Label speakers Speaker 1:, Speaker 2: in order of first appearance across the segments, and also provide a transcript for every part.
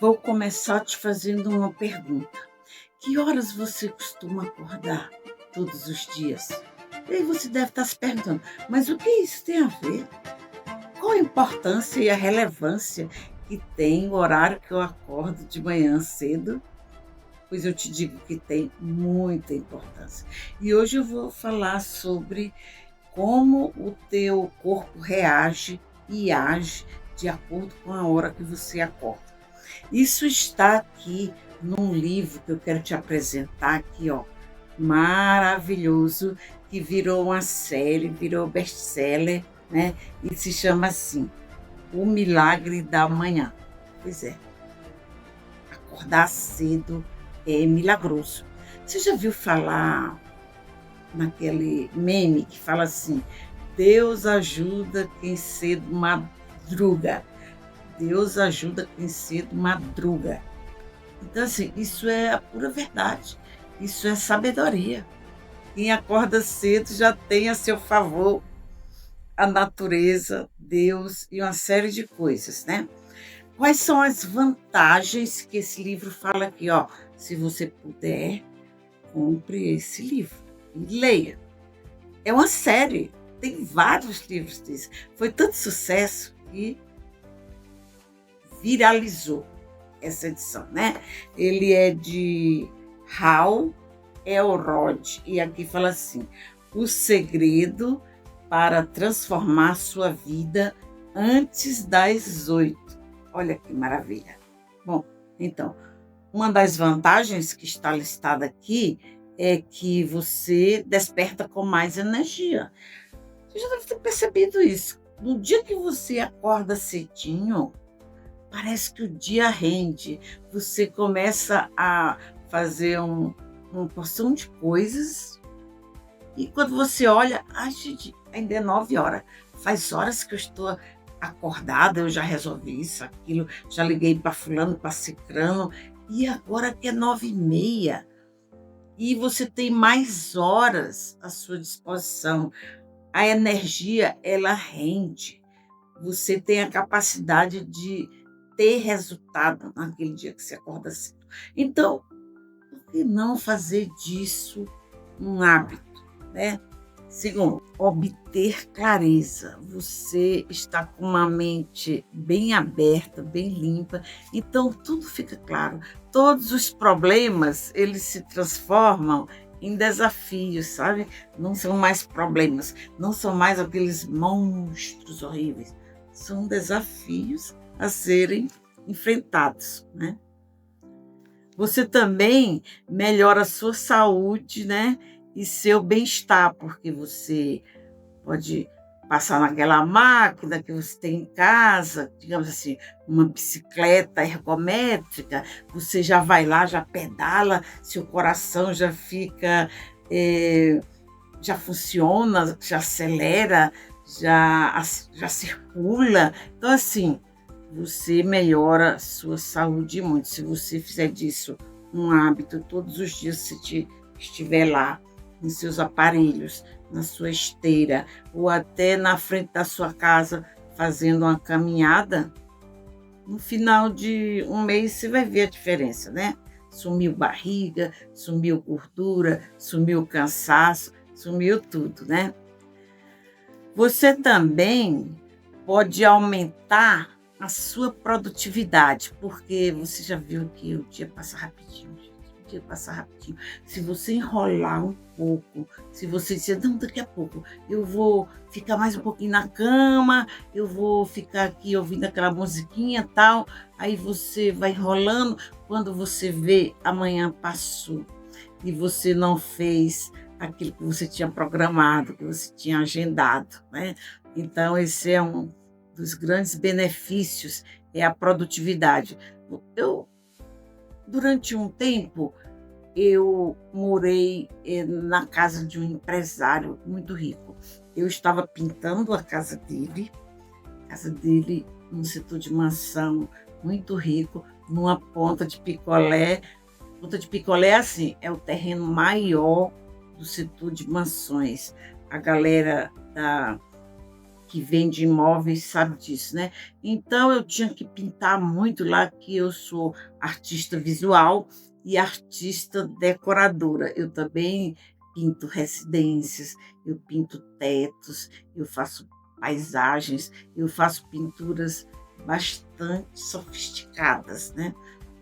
Speaker 1: Vou começar te fazendo uma pergunta. Que horas você costuma acordar todos os dias? E aí você deve estar se perguntando, mas o que isso tem a ver? Qual a importância e a relevância que tem o horário que eu acordo de manhã cedo? Pois eu te digo que tem muita importância. E hoje eu vou falar sobre como o teu corpo reage e age de acordo com a hora que você acorda. Isso está aqui num livro que eu quero te apresentar aqui, ó, maravilhoso, que virou uma série, virou best-seller, né? E se chama assim, O Milagre da Manhã. Pois é, acordar cedo é milagroso. Você já viu falar naquele meme que fala assim, Deus ajuda quem cedo madruga. Deus ajuda quem cedo madruga. Então, assim, isso é a pura verdade. Isso é sabedoria. Quem acorda cedo já tem a seu favor a natureza, Deus e uma série de coisas, né? Quais são as vantagens que esse livro fala aqui, ó? Se você puder, compre esse livro e leia. É uma série, tem vários livros disso. Foi tanto sucesso que viralizou essa edição, né? Ele é de Hal Elrod e aqui fala assim, o segredo para transformar sua vida antes das 8. Olha que maravilha. Bom, então, uma das vantagens que está listada aqui é que você desperta com mais energia. Você já deve ter percebido isso. No dia que você acorda cedinho, parece que o dia rende. Você começa a fazer uma porção de coisas e quando você olha, gente, ainda é 9 horas. Faz horas que eu estou acordada, eu já resolvi isso, aquilo, já liguei para fulano, para cicrano, e agora que é 9h30. E você tem mais horas à sua disposição. A energia, ela rende. Você tem a capacidade de ter resultado naquele dia que você acorda cedo. Então, por que não fazer disso um hábito, né? Segundo, obter clareza. Você está com uma mente bem aberta, bem limpa, então tudo fica claro. Todos os problemas, eles se transformam em desafios, sabe? Não são mais problemas, não são mais aqueles monstros horríveis. São desafios a serem enfrentados, né? Você também melhora a sua saúde, né? E seu bem-estar, porque você pode passar naquela máquina que você tem em casa, digamos assim, uma bicicleta ergométrica, você já vai lá, já pedala, seu coração já fica, já funciona, já acelera, já circula. Então, assim, você melhora a sua saúde muito. Se você fizer disso um hábito, todos os dias você estiver lá, nos seus aparelhos, na sua esteira, ou até na frente da sua casa, fazendo uma caminhada, no final de um mês você vai ver a diferença, né? Sumiu barriga, sumiu gordura, sumiu cansaço, sumiu tudo, né? Você também pode aumentar a sua produtividade, porque você já viu que o dia passa rapidinho, gente. O dia passa rapidinho. Se você enrolar um pouco, se você disser, não, daqui a pouco eu vou ficar mais um pouquinho na cama, eu vou ficar aqui ouvindo aquela musiquinha e tal, aí você vai enrolando, quando você vê, amanhã passou e você não fez aquilo que você tinha programado, que você tinha agendado, né? Então, esse é um dos grandes benefícios, é a produtividade. Durante um tempo, eu morei na casa de um empresário muito rico. Eu estava pintando a casa dele no setor de mansão, muito rico, numa ponta de picolé. Ponta de picolé é assim, é o terreno maior do setor de mansões. A galera que vende imóveis sabe disso, né. Então eu tinha que pintar muito lá, que eu sou artista visual e artista decoradora. Eu também pinto residências, eu pinto tetos, eu faço paisagens, eu faço pinturas bastante sofisticadas, né.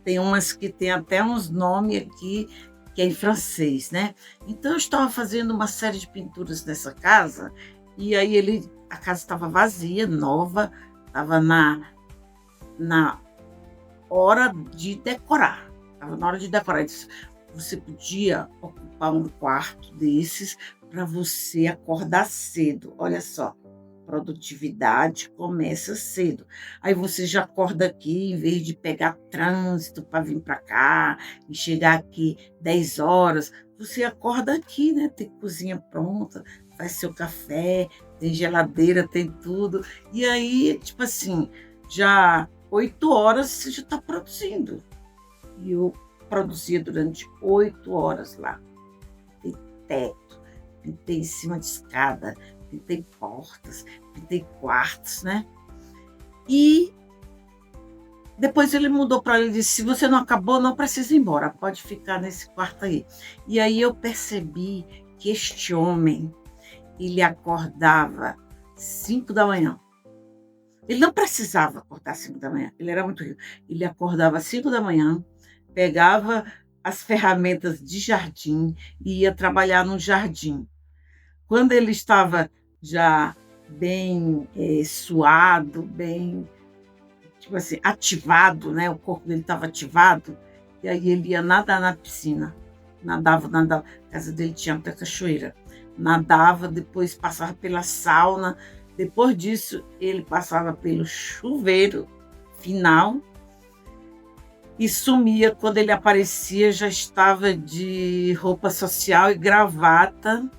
Speaker 1: Tem umas que tem até uns nome aqui, que é em francês, né. Então eu estava fazendo uma série de pinturas nessa casa, e aí a casa estava vazia, nova, estava na hora de decorar, estava na hora de decorar. Ele disse: "Você podia ocupar um quarto desses para você acordar cedo". Olha só, produtividade começa cedo. Aí você já acorda aqui, em vez de pegar trânsito para vir para cá e chegar aqui 10 horas, você acorda aqui, né, tem cozinha pronta, faz seu café, tem geladeira, tem tudo. E aí, tipo assim, já 8 horas você já está produzindo. E eu produzia durante 8 horas lá. Pintei teto, pintei em cima de escada, pintei portas, pintei quartos, né. E depois ele mudou para ele e disse: "Se você não acabou, não precisa ir embora, pode ficar nesse quarto aí". E aí eu percebi que este homem, ele acordava 5 da manhã. Ele não precisava acordar 5 da manhã, ele era muito rico. Ele acordava 5 da manhã, pegava as ferramentas de jardim e ia trabalhar no jardim. Quando ele estava já bem, suado, bem, tipo assim, ativado, né, o corpo dele estava ativado, e aí ele ia nadar na piscina. Nadava, nadava, a casa dele tinha muita cachoeira. Nadava, depois passava pela sauna, depois disso ele passava pelo chuveiro final e sumia. Quando ele aparecia, já estava de roupa social e gravata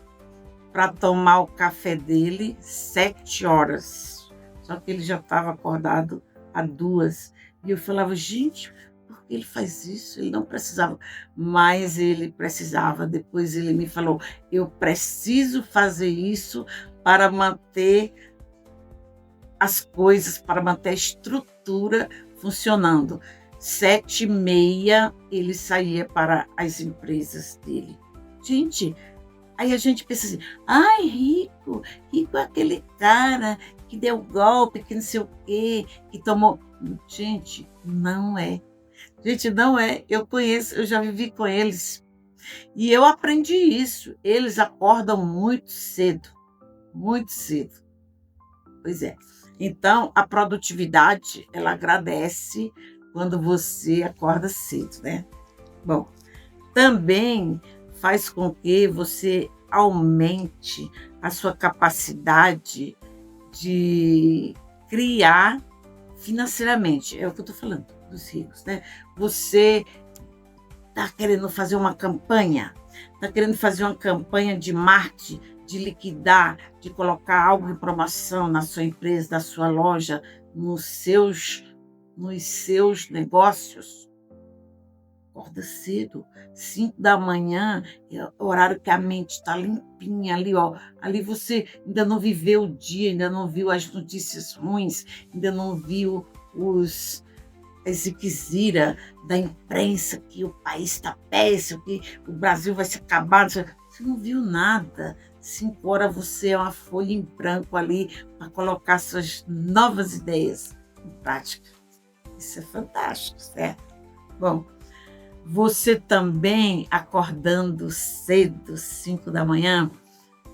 Speaker 1: para tomar o café dele 7 horas. Só que ele já estava acordado há 2. E eu falava: "Gente, por que ele faz isso? Ele não precisava". Mas ele precisava. Depois ele me falou: "Eu preciso fazer isso para manter as coisas, para manter a estrutura funcionando". 7h30 ele saía para as empresas dele. Gente, aí a gente pensa assim: "Ai, rico, rico é aquele cara que deu golpe, que não sei o quê, que tomou". Gente, não é. Gente, não é. Eu conheço, eu já vivi com eles e eu aprendi isso. Eles acordam muito cedo, muito cedo. Pois é. Então, a produtividade, ela agradece quando você acorda cedo, né. Bom, também faz com que você aumente a sua capacidade de criar financeiramente. É o que eu estou falando dos ricos, né. Você está querendo fazer uma campanha, está querendo fazer uma campanha de marketing, de liquidar, de colocar algo em promoção na sua empresa, na sua loja, nos seus negócios. Acorda cedo, 5 da manhã, é o horário que a mente está limpinha ali, ó. Ali você ainda não viveu o dia, ainda não viu as notícias ruins, ainda não viu as ziquezira da imprensa, que o país está péssimo, que o Brasil vai se acabar. Você não viu nada. 5 horas você é uma folha em branco ali para colocar suas novas ideias em prática. Isso é fantástico, certo? Bom, você também acordando cedo, 5 da manhã,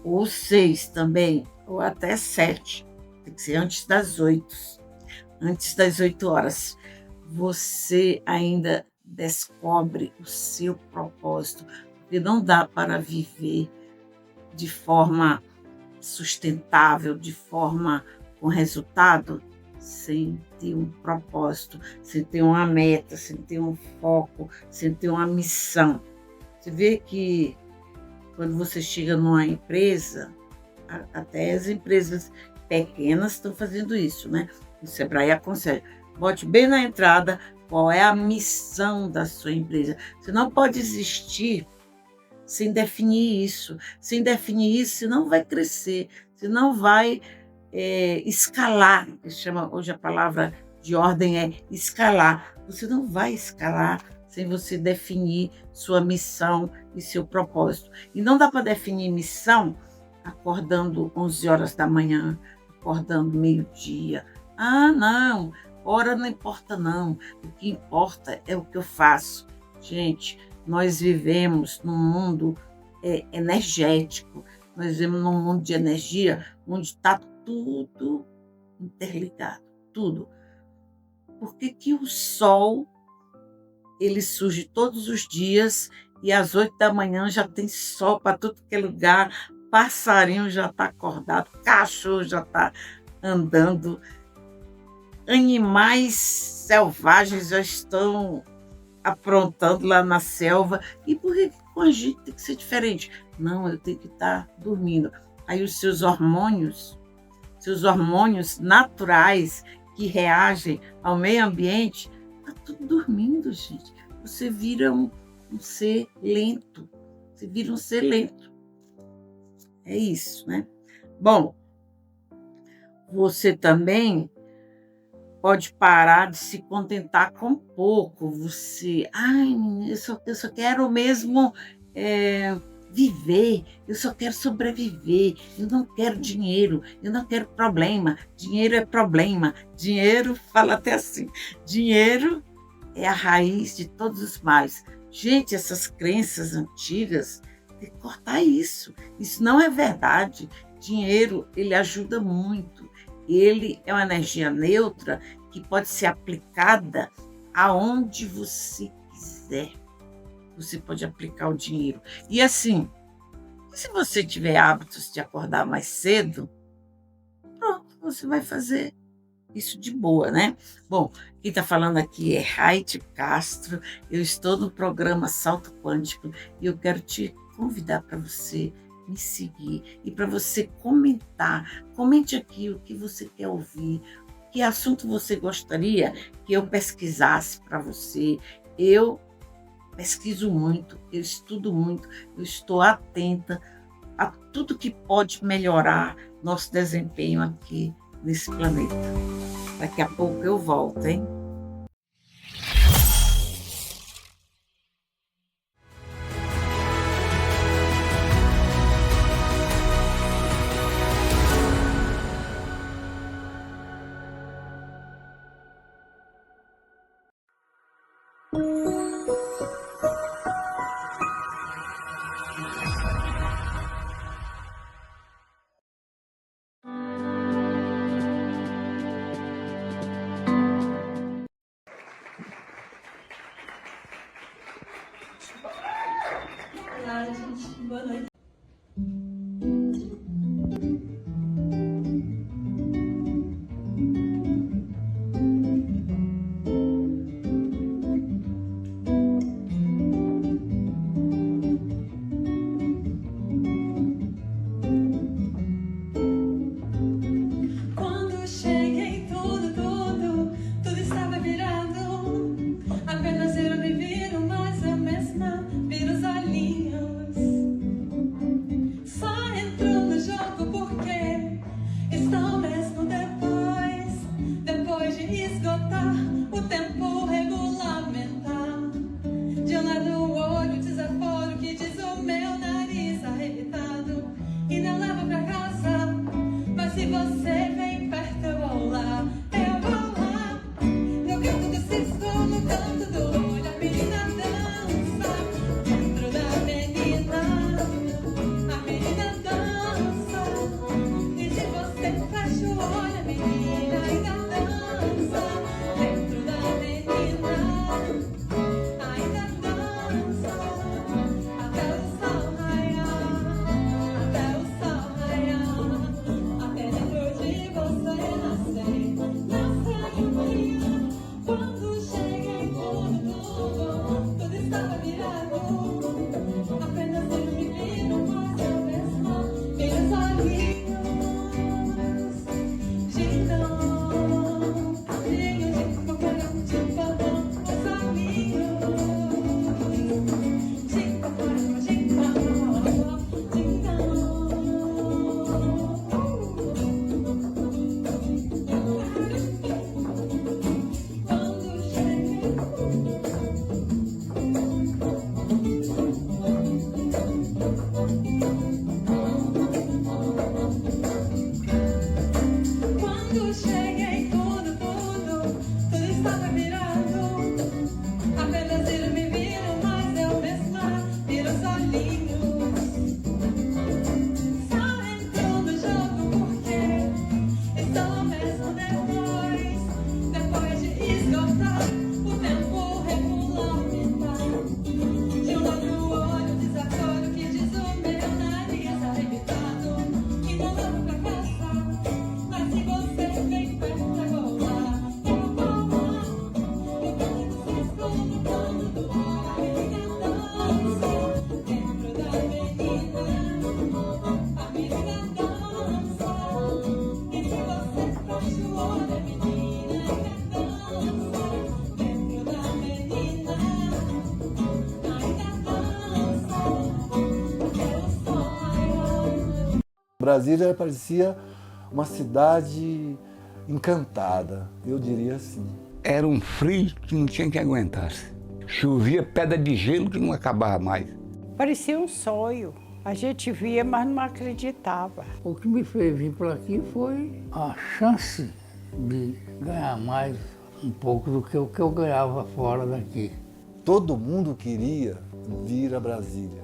Speaker 1: ou 6 também, ou até 7, tem que ser antes das 8 horas, você ainda descobre o seu propósito, porque não dá para viver de forma sustentável, de forma com resultado, sem ter um propósito, sem ter uma meta, sem ter um foco, sem ter uma missão. Você vê que quando você chega numa empresa, até as empresas pequenas estão fazendo isso, né? O Sebrae aconselha: bote bem na entrada qual é a missão da sua empresa. Você não pode existir sem definir isso. Sem definir isso, você não vai crescer, você não vai escalar, que chama hoje a palavra de ordem é escalar. Você não vai escalar sem você definir sua missão e seu propósito. E não dá para definir missão acordando 11 horas da manhã, acordando meio-dia. Ah, não, hora não importa não. O que importa é o que eu faço. Gente, nós vivemos num mundo energético. Nós vivemos num mundo de energia onde está tudo interligado, tudo. Por que o sol ele surge todos os dias e às 8 da manhã já tem sol para tudo que é lugar, passarinho já está acordado, cachorro já está andando, animais selvagens já estão aprontando lá na selva. E por que com a gente tem que ser diferente? Não, eu tenho que estar dormindo. Aí os seus hormônios naturais que reagem ao meio ambiente, está tudo dormindo, gente. Você vira um ser lento. Você vira um ser lento. É isso, né? Bom, você também pode parar de se contentar com pouco. Você, eu só quero mesmo viver, eu só quero sobreviver, eu não quero dinheiro, eu não quero problema. Dinheiro é problema. Dinheiro, fala até assim, dinheiro é a raiz de todos os males. Gente, essas crenças antigas, tem que cortar isso. Isso não é verdade. Dinheiro, ele ajuda muito. Ele é uma energia neutra que pode ser aplicada aonde você quiser. Você pode aplicar o dinheiro. E assim, se você tiver hábitos de acordar mais cedo, pronto, você vai fazer isso de boa, né? Bom, quem está falando aqui é Raite Castro. Eu estou no programa Salto Quântico e eu quero te convidar para você me seguir e para você comentar. Comente aqui o que você quer ouvir, que assunto você gostaria que eu pesquisasse para você. Eu pesquiso muito, eu estudo muito, eu estou atenta a tudo que pode melhorar nosso desempenho aqui nesse planeta. Daqui a pouco eu volto, hein?
Speaker 2: Olá, gente. Boa noite. Quando cheguei, tudo estava virado. Apenas eu me viro, mas a mesma vira os olhinhos. Só
Speaker 3: Brasília parecia uma cidade encantada, eu diria assim.
Speaker 4: Era um frio que não tinha que aguentasse. Chovia pedra de gelo que não acabava mais.
Speaker 5: Parecia um sonho. A gente via, mas não acreditava.
Speaker 6: O que me fez vir para aqui foi a chance de ganhar mais um pouco do que o que eu ganhava fora daqui.
Speaker 3: Todo mundo queria vir a Brasília.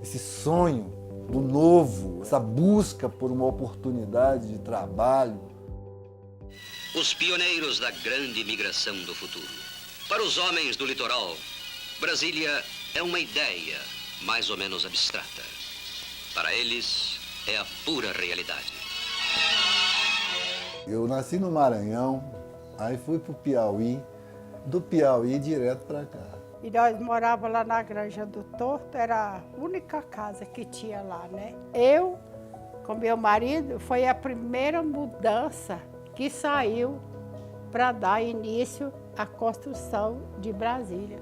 Speaker 3: Esse sonho do novo, essa busca por uma oportunidade de trabalho.
Speaker 7: Os pioneiros da grande migração do futuro. Para os homens do litoral, Brasília é uma ideia mais ou menos abstrata. Para eles, é a pura realidade.
Speaker 3: Eu nasci no Maranhão, aí fui para o Piauí, do Piauí direto para cá.
Speaker 5: E nós morávamos lá na Granja do Torto, era a única casa que tinha lá, né? Eu, com meu marido, foi a primeira mudança que saiu para dar início à construção de Brasília.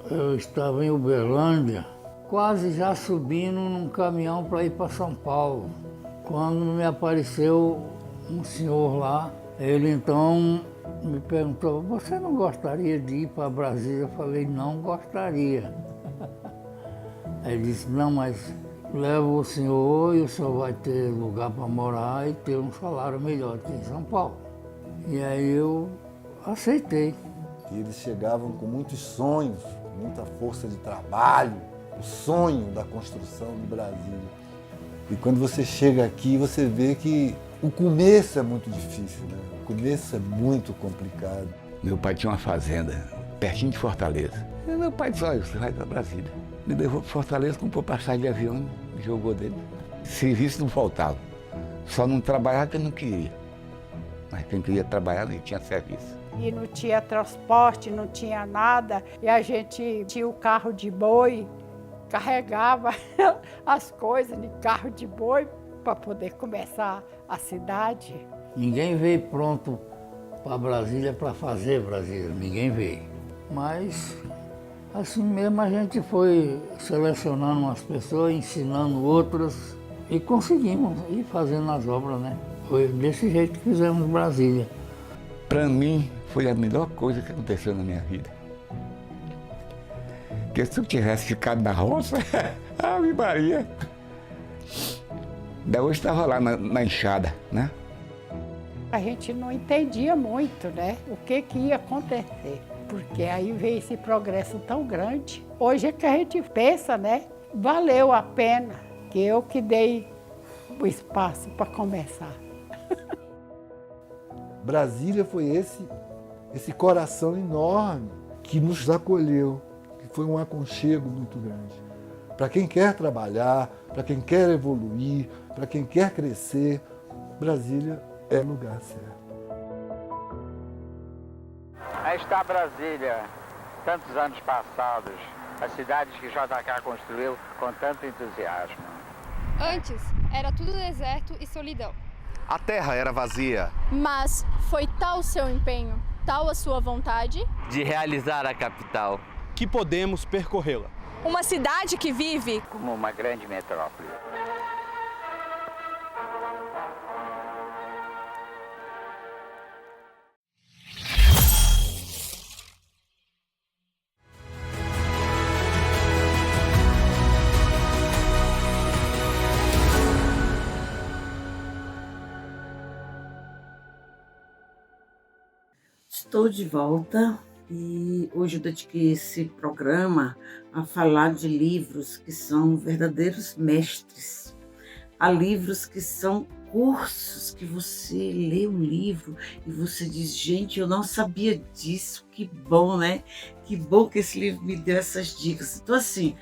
Speaker 6: Eu estava em Uberlândia, quase já subindo num caminhão para ir para São Paulo, quando me apareceu um senhor lá. Ele então me perguntou: você não gostaria de ir para Brasília? Eu falei: não gostaria. Ele disse: não, mas levo o senhor e o senhor vai ter lugar para morar e ter um salário melhor que em São Paulo. E aí eu aceitei.
Speaker 3: E eles chegavam com muitos sonhos, muita força de trabalho, o sonho da construção de Brasília. E quando você chega aqui, você vê que o começo é muito difícil, né? O começo é muito complicado.
Speaker 4: Meu pai tinha uma fazenda pertinho de Fortaleza. E meu pai disse: olha, você vai para Brasília. Me levou para Fortaleza, comprou passagem de avião, me jogou dele. Serviço não faltava. Só não trabalhava quem não queria. Mas quem queria trabalhar não tinha serviço.
Speaker 5: E não tinha transporte, não tinha nada. E a gente tinha o carro de boi, carregava as coisas de carro de boi para poder começar a cidade.
Speaker 6: Ninguém veio pronto para Brasília para fazer Brasília, ninguém veio. Mas assim mesmo a gente foi selecionando umas pessoas, ensinando outras e conseguimos ir fazendo as obras, né? Foi desse jeito que fizemos Brasília.
Speaker 4: Para mim, foi a melhor coisa que aconteceu na minha vida. Porque se eu tivesse ficado na roça, Ave Maria. Daí hoje estava lá na enxada, né?
Speaker 5: A gente não entendia muito, né, o que ia acontecer, porque aí veio esse progresso tão grande. Hoje é que a gente pensa, né, valeu a pena, que eu que dei o espaço para começar.
Speaker 3: Brasília foi esse coração enorme que nos acolheu, que foi um aconchego muito grande. Para quem quer trabalhar, para quem quer evoluir, para quem quer crescer, Brasília é o lugar certo.
Speaker 8: Aí está Brasília, tantos anos passados, as cidades que JK construiu com tanto entusiasmo.
Speaker 9: Antes, era tudo deserto e solidão.
Speaker 10: A terra era vazia.
Speaker 9: Mas foi tal o seu empenho, tal a sua vontade,
Speaker 11: de realizar a capital,
Speaker 10: que podemos percorrê-la.
Speaker 9: uma cidade que vive
Speaker 8: como uma grande metrópole.
Speaker 1: Estou de volta e hoje eu dediquei esse programa a falar de livros que são verdadeiros mestres, a livros que são cursos que você lê um livro e você diz: gente, eu não sabia disso, que bom, né? Que bom que esse livro me deu essas dicas. Então, assim,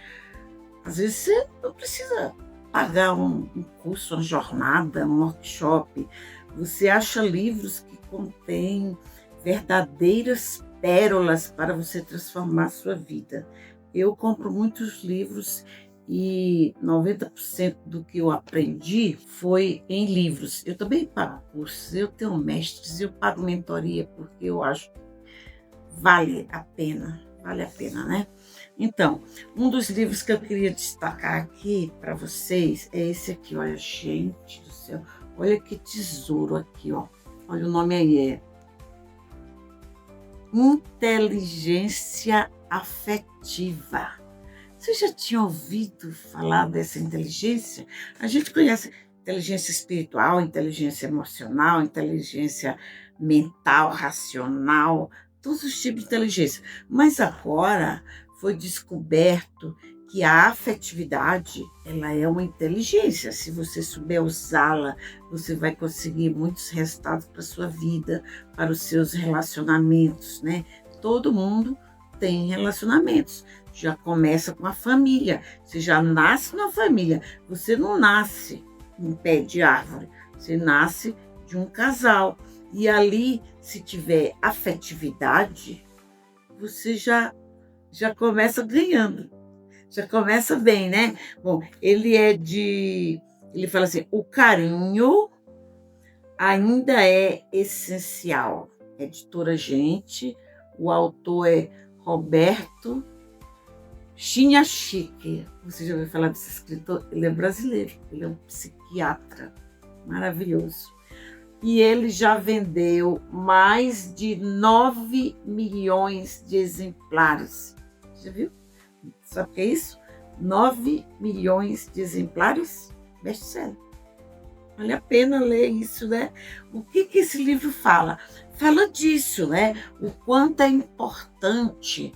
Speaker 1: às vezes você não precisa pagar um curso, uma jornada, um workshop. Você acha livros que contêm verdadeiras pérolas para você transformar a sua vida. Eu compro muitos livros e 90% do que eu aprendi foi em livros. Eu também pago cursos, eu tenho mestres, eu pago mentoria porque eu acho que vale a pena, né? Então, um dos livros que eu queria destacar aqui para vocês é esse aqui, olha, gente do céu. Olha que tesouro aqui, ó. Olha o nome aí, é inteligência afetiva. Você já tinha ouvido falar dessa inteligência? A gente conhece inteligência espiritual, inteligência emocional, inteligência mental, racional, todos os tipos de inteligência. Mas agora foi descoberto que a afetividade, ela é uma inteligência. Se você souber usá-la, você vai conseguir muitos resultados para a sua vida, para os seus relacionamentos, né? Todo mundo tem relacionamentos. Já começa com a família. Você já nasce na família. Você não nasce em pé de árvore. Você nasce de um casal. E ali, se tiver afetividade, você já começa ganhando. Já começa bem, né? Bom, ele fala assim, o carinho ainda é essencial. Editora Gente, o autor é Roberto Chiniachike. Você já ouviu falar desse escritor? Ele é brasileiro, ele é um psiquiatra maravilhoso. E ele já vendeu mais de 9 milhões de exemplares. Já viu? Sabe o que é isso? 9 milhões de exemplares? Best-seller. Vale a pena ler isso, né? O que esse livro fala? Fala disso, né? O quanto é importante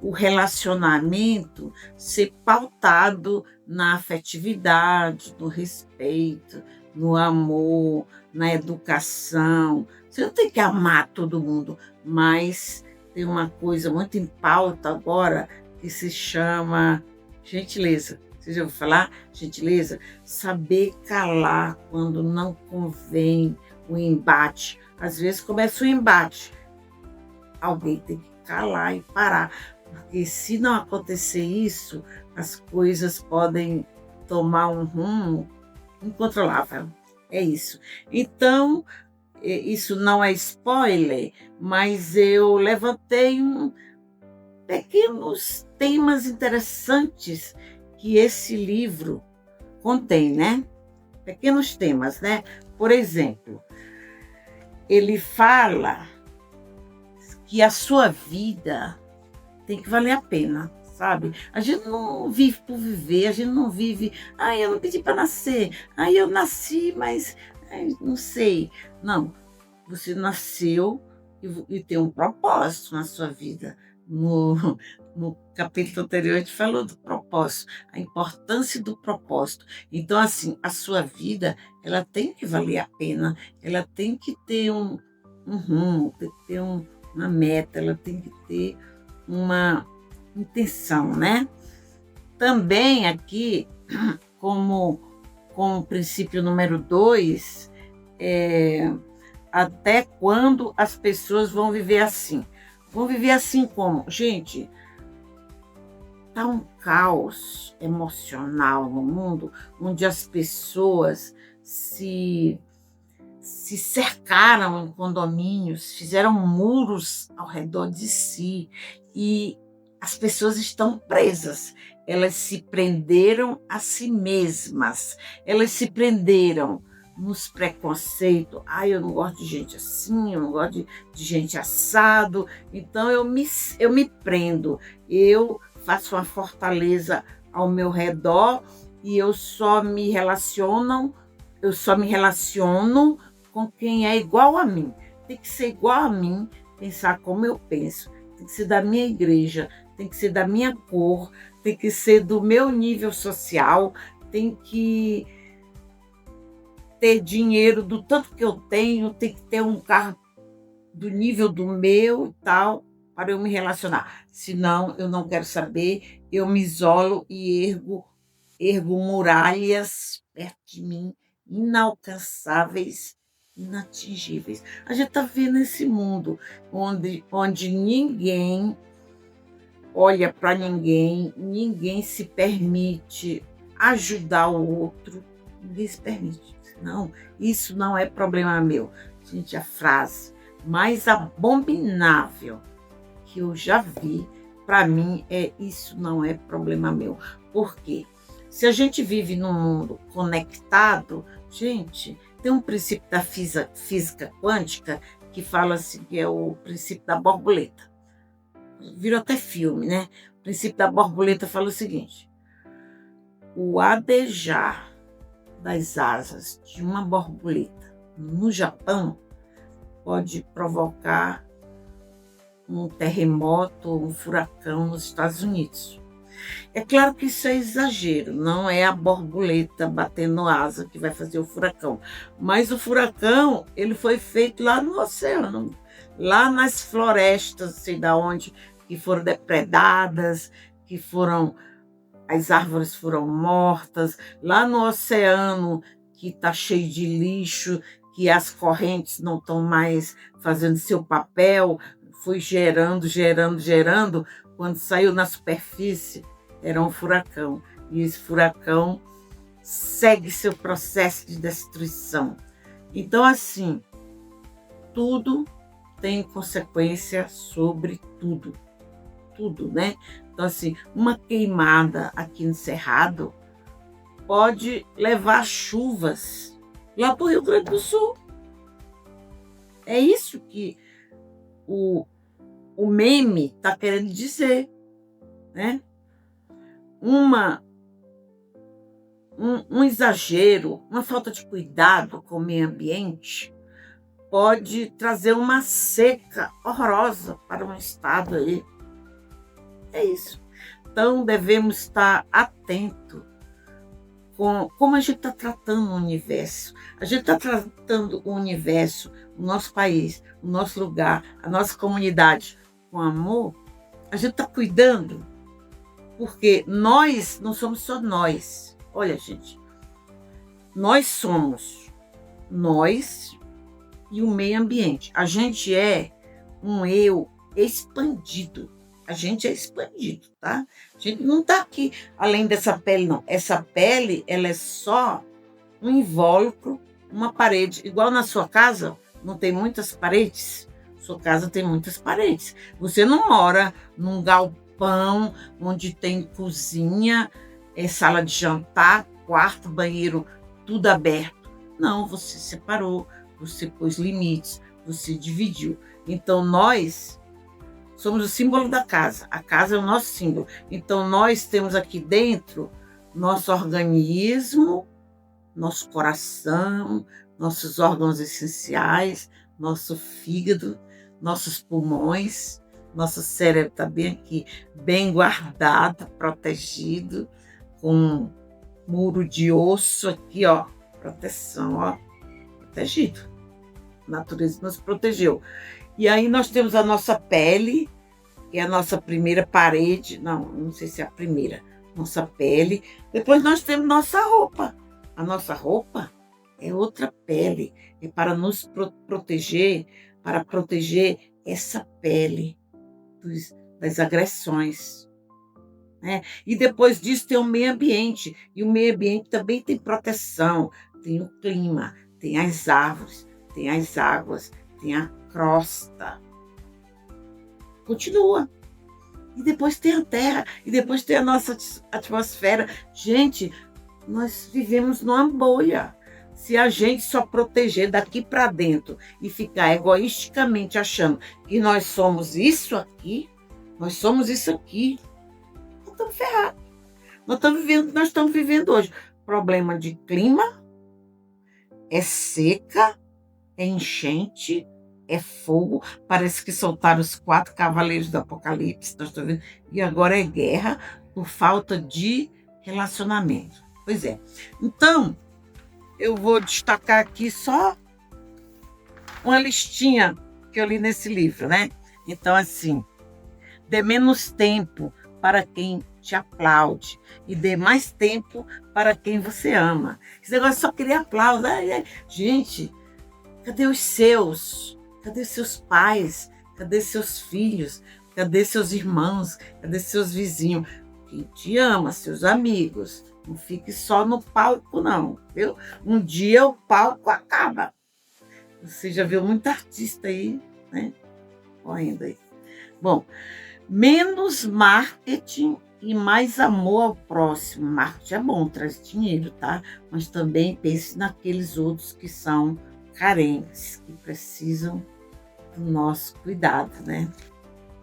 Speaker 1: o relacionamento ser pautado na afetividade, no respeito, no amor, na educação. Você não tem que amar todo mundo, mas tem uma coisa muito em pauta agora que se chama gentileza. Você já ouviu falar? Gentileza? Saber calar quando não convém o embate. Às vezes começa o embate. Alguém tem que calar e parar. Porque se não acontecer isso, as coisas podem tomar um rumo incontrolável. É isso. Então, isso não é spoiler, mas eu levantei pequenos temas interessantes que esse livro contém, né? Pequenos temas, né? Por exemplo, ele fala que a sua vida tem que valer a pena, sabe? A gente não vive por viver, a gente não vive, eu não pedi para nascer, eu nasci, mas não sei. Não, você nasceu e tem um propósito na sua vida. No capítulo anterior a gente falou do propósito, a importância do propósito. Então, assim, a sua vida, ela tem que valer a pena, ela tem que ter um rumo, tem que ter uma meta, ela tem que ter uma intenção, né? Também aqui, como princípio número 2, até quando as pessoas vão viver assim? Vão viver assim como? Gente, tá um caos emocional no mundo, onde as pessoas se cercaram em condomínios, fizeram muros ao redor de si e as pessoas estão presas. Elas se prenderam a si mesmas, elas se prenderam nos preconceitos. Eu não gosto de gente assim, eu não gosto de gente assado, então eu me prendo, eu faço uma fortaleza ao meu redor e eu só me relaciono com quem é igual a mim. Tem que ser igual a mim, pensar como eu penso, tem que ser da minha igreja, tem que ser da minha cor, tem que ser do meu nível social, tem que ter dinheiro do tanto que eu tenho, tem que ter um carro do nível do meu e tal, para eu me relacionar. Senão, eu não quero saber, eu me isolo e ergo muralhas perto de mim, inalcançáveis, inatingíveis. A gente está vendo esse mundo onde ninguém olha para ninguém, ninguém se permite ajudar o outro, ninguém se permite. Não, isso não é problema meu. Gente, a frase mais abominável que eu já vi, para mim, isso não é problema meu. Por quê? Se a gente vive num mundo conectado, Gente, tem um princípio da física quântica que fala assim, que é o princípio da borboleta. Virou até filme, né? O princípio da borboleta fala o seguinte: o adejar das asas de uma borboleta no Japão pode provocar um terremoto ou um furacão nos Estados Unidos. É claro que isso é exagero, não é a borboleta batendo asa que vai fazer o furacão. Mas o furacão, ele foi feito lá no oceano, lá nas florestas, sei da onde, que foram depredadas, as árvores foram mortas, lá no oceano, que está cheio de lixo, que as correntes não estão mais fazendo seu papel, foi gerando. Quando saiu na superfície, era um furacão. E esse furacão segue seu processo de destruição. Então, assim, tudo tem consequência sobre tudo. Tudo, né? Então, assim, uma queimada aqui no Cerrado pode levar chuvas lá para o Rio Grande do Sul. É isso que o meme está querendo dizer, né? Um exagero, uma falta de cuidado com o meio ambiente pode trazer uma seca horrorosa para um estado aí. É isso. Então, devemos estar atentos com como a gente está tratando o universo. A gente está tratando o universo, o nosso país, o nosso lugar, a nossa comunidade com amor. A gente está cuidando, porque nós não somos só nós. Olha, gente, nós somos nós e o meio ambiente. A gente é um eu expandido. A gente é expandido, tá? A gente não está aqui além dessa pele, não. Essa pele, ela é só um invólucro, uma parede. Igual na sua casa, não tem muitas paredes? Sua casa tem muitas paredes. Você não mora num galpão onde tem cozinha, sala de jantar, quarto, banheiro, tudo aberto. Não, você separou, você pôs limites, você dividiu. Então, nós somos o símbolo da casa. A casa é o nosso símbolo. Então, nós temos aqui dentro nosso organismo, nosso coração, nossos órgãos essenciais, nosso fígado, nossos pulmões, nosso cérebro está bem aqui, bem guardado, protegido, com um muro de osso aqui, ó, proteção, ó, protegido. A natureza nos protegeu. E aí nós temos a nossa pele, que é a nossa primeira parede, não sei se é a primeira, nossa pele. Depois nós temos nossa roupa. A nossa roupa é outra pele, é para nos proteger, para proteger essa pele das agressões, né? E depois disso tem o meio ambiente, e o meio ambiente também tem proteção, tem o clima, tem as árvores, tem as águas, tem a crosta. Continua. E depois tem a terra, e depois tem a nossa atmosfera. Gente, nós vivemos numa bolha. Se a gente só proteger daqui para dentro e ficar egoisticamente achando que nós somos isso aqui, nós estamos ferrados. Nós estamos vivendo o que nós estamos vivendo hoje. Problema de clima, é seca, é enchente, é fogo. Parece que soltaram os 4 cavaleiros do Apocalipse, nós estamos vendo, e agora é guerra por falta de relacionamento. Pois é. Então, eu vou destacar aqui só uma listinha que eu li nesse livro, né? Então, assim, dê menos tempo para quem te aplaude e dê mais tempo para quem você ama. Esse negócio só queria aplauso. Gente, cadê os seus? Cadê seus pais? Cadê seus filhos? Cadê seus irmãos? Cadê seus vizinhos? Quem te ama, seus amigos. Não fique só no palco, não, viu? Um dia o palco acaba. Você já viu muito artista aí, né? Correndo aí. Bom, menos marketing e mais amor ao próximo. Marketing é bom, traz dinheiro, tá? Mas também pense naqueles outros que são carentes, que precisam do nosso cuidado, né?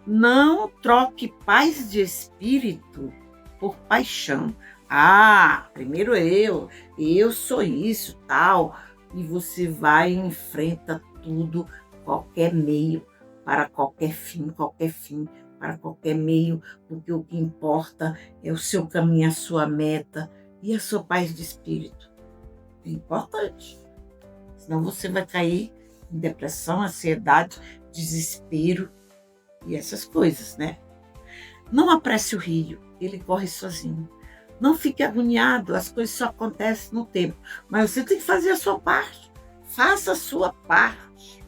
Speaker 1: Não troque paz de espírito por paixão. Ah, primeiro eu sou isso, tal. E você vai e enfrenta tudo, qualquer meio, para qualquer fim, para qualquer meio, porque o que importa é o seu caminho, a sua meta e a sua paz de espírito. É importante. Senão você vai cair em depressão, ansiedade, desespero e essas coisas, né? Não apresse o rio, ele corre sozinho. Não fique agoniado, as coisas só acontecem no tempo. Mas você tem que fazer a sua parte. Faça a sua parte.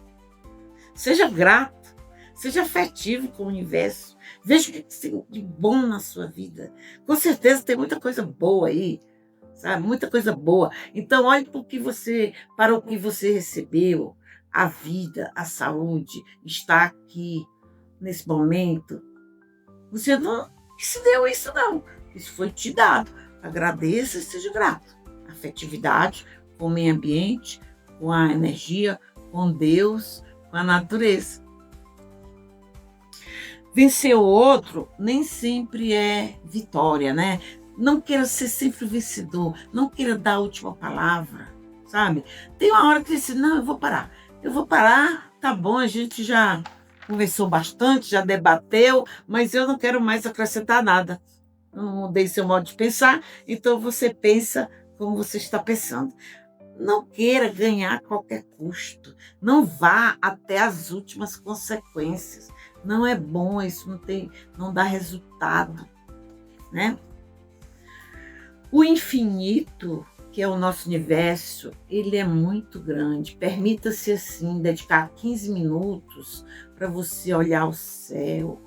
Speaker 1: Seja grato. Seja afetivo com o universo. Veja o que tem de bom na sua vida. Com certeza tem muita coisa boa aí, sabe? Muita coisa boa. Então olhe para o que você recebeu. A vida, a saúde está aqui nesse momento. Você não se deu isso não. Isso foi te dado. Agradeça e seja grato. Afetividade com o meio ambiente, com a energia, com Deus, com a natureza. Vencer o outro nem sempre é vitória, né? Não queira ser sempre o vencedor, não queira dar a última palavra, sabe? Tem uma hora que você diz, não, eu vou parar, tá bom, a gente já conversou bastante, já debateu, mas eu não quero mais acrescentar nada. Eu não mudei seu modo de pensar, então você pensa como você está pensando. Não queira ganhar a qualquer custo, não vá até as últimas consequências. Não é bom, isso não dá resultado, né? O infinito, que é o nosso universo, ele é muito grande. Permita-se, assim, dedicar 15 minutos para você olhar o céu,